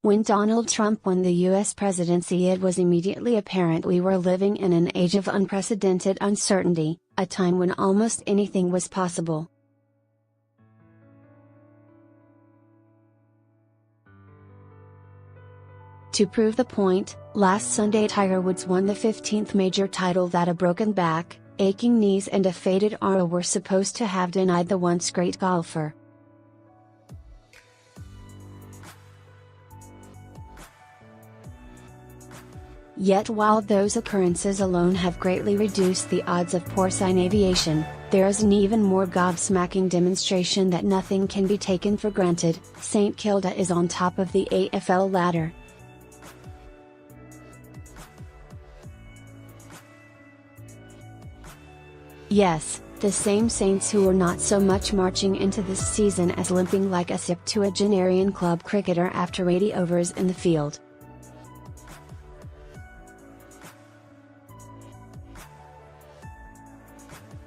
When Donald Trump won the US presidency, it was immediately apparent we were living in an age of unprecedented uncertainty, a time when almost anything was possible. To prove the point, last Sunday Tiger Woods won the 15th major title that a broken back, aching knees and a faded aura were supposed to have denied the once great golfer. Yet while those occurrences alone have greatly reduced the odds of porcine aviation, there is an even more gobsmacking demonstration that nothing can be taken for granted. St Kilda is on top of the AFL ladder. Yes, the same Saints who were not so much marching into this season as limping like a septuagenarian club cricketer after 80 overs in the field.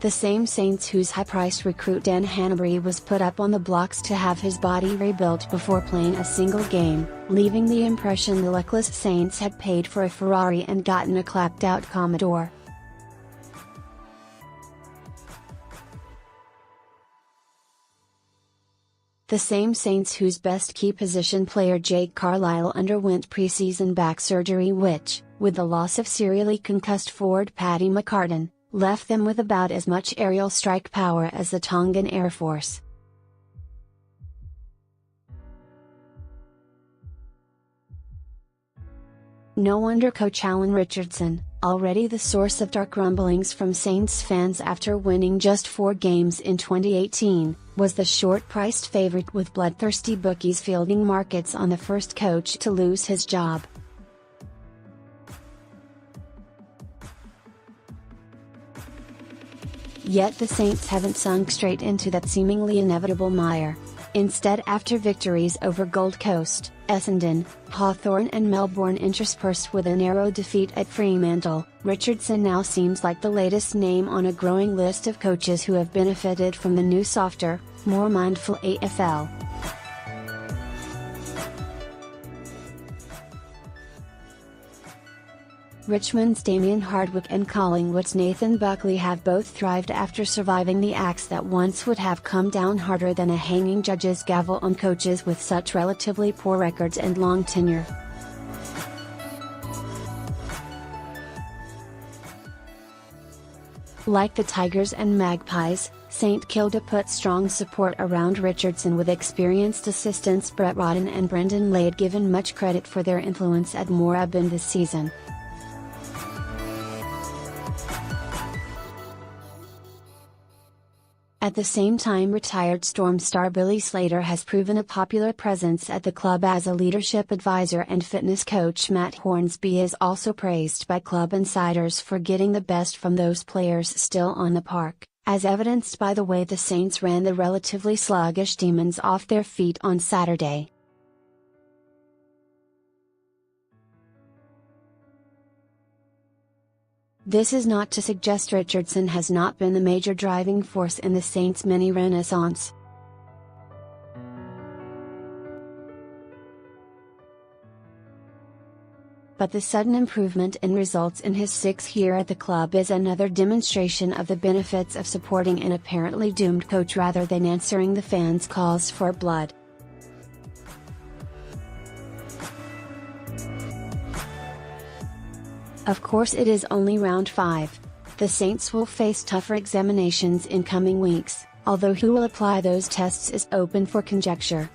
The same Saints whose high-priced recruit Dan Hanbury was put up on the blocks to have his body rebuilt before playing a single game, leaving the impression the luckless Saints had paid for a Ferrari and gotten a clapped-out Commodore. The same Saints whose best key position player Jake Carlisle underwent preseason back surgery which, with the loss of serially concussed forward Paddy McCartan, left them with about as much aerial strike power as the Tongan Air Force. No wonder coach Alan Richardson, already the source of dark rumblings from Saints fans after winning just 4 games in 2018, was the short-priced favorite with bloodthirsty bookies fielding markets on the first coach to lose his job. Yet the Saints haven't sunk straight into that seemingly inevitable mire. Instead, after victories over Gold Coast, Essendon, Hawthorn and Melbourne interspersed with a narrow defeat at Fremantle, Richardson now seems like the latest name on a growing list of coaches who have benefited from the new softer, more mindful AFL. Richmond's Damien Hardwick and Collingwood's Nathan Buckley have both thrived after surviving the axe that once would have come down harder than a hanging judge's gavel on coaches with such relatively poor records and long tenure. Like the Tigers and Magpies, St Kilda put strong support around Richardson with experienced assistants Brett Rodden and Brendan Lade given much credit for their influence at Moorabbin this season. At the same time, retired Storm star Billy Slater has proven a popular presence at the club as a leadership advisor, and fitness coach Matt Hornsby is also praised by club insiders for getting the best from those players still on the park, as evidenced by the way the Saints ran the relatively sluggish Demons off their feet on Saturday. This is not to suggest Richardson has not been the major driving force in the Saints' mini-renaissance. But the sudden improvement in results in his 6th year at the club is another demonstration of the benefits of supporting an apparently doomed coach rather than answering the fans' calls for blood. Of course, it is only round 5. The Saints will face tougher examinations in coming weeks, although who will apply those tests is open for conjecture.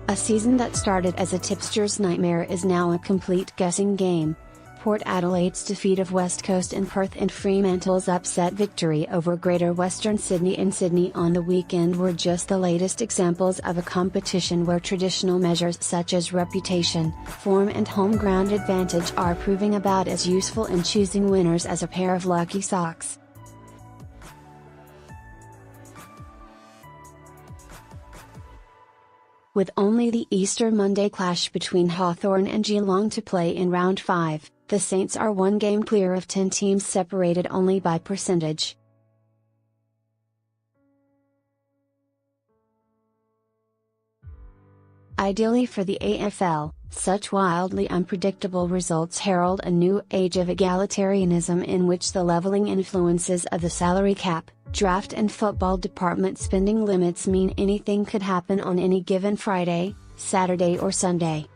A season that started as a tipster's nightmare is now a complete guessing game. Port Adelaide's defeat of West Coast in Perth and Fremantle's upset victory over Greater Western Sydney in Sydney on the weekend were just the latest examples of a competition where traditional measures such as reputation, form and home ground advantage are proving about as useful in choosing winners as a pair of lucky socks. With only the Easter Monday clash between Hawthorn and Geelong to play in Round 5, the Saints are one game clear of 10 teams separated only by percentage. Ideally for the AFL, such wildly unpredictable results herald a new age of egalitarianism in which the leveling influences of the salary cap, draft and football department spending limits mean anything could happen on any given Friday, Saturday or Sunday.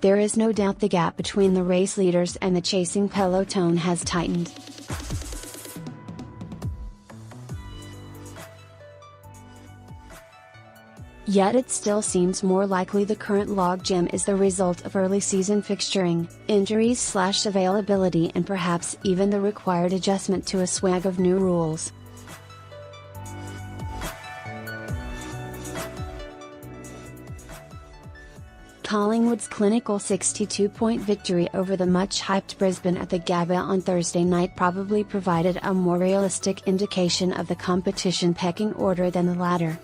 There is no doubt the gap between the race leaders and the chasing peloton has tightened. Yet it still seems more likely the current logjam is the result of early season fixturing, injuries/availability and perhaps even the required adjustment to a swag of new rules. Collingwood's clinical 62-point victory over the much-hyped Brisbane at the Gabba on Thursday night probably provided a more realistic indication of the competition pecking order than the latter.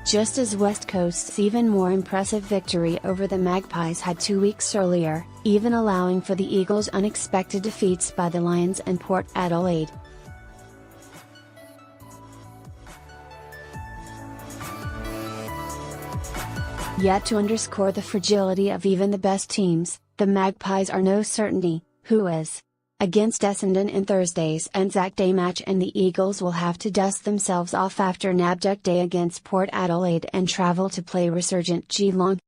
Just as West Coast's even more impressive victory over the Magpies had 2 weeks earlier, even allowing for the Eagles' unexpected defeats by the Lions and Port Adelaide. Yet to underscore the fragility of even the best teams, the Magpies are no certainty. Who is? Against Essendon in Thursday's Anzac Day match, and the Eagles will have to dust themselves off after an abject day against Port Adelaide and travel to play resurgent Geelong.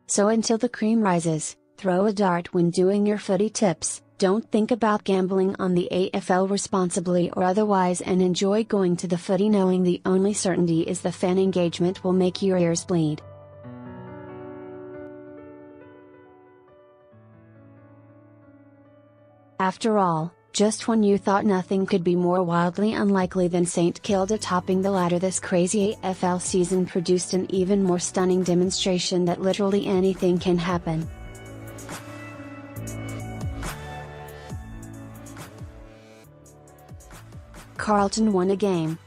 So until the cream rises, throw a dart when doing your footy tips, don't think about gambling on the AFL responsibly or otherwise, and enjoy going to the footy knowing the only certainty is the fan engagement will make your ears bleed. After all, just when you thought nothing could be more wildly unlikely than St Kilda topping the ladder, this crazy AFL season produced an even more stunning demonstration that literally anything can happen. Carlton won a game,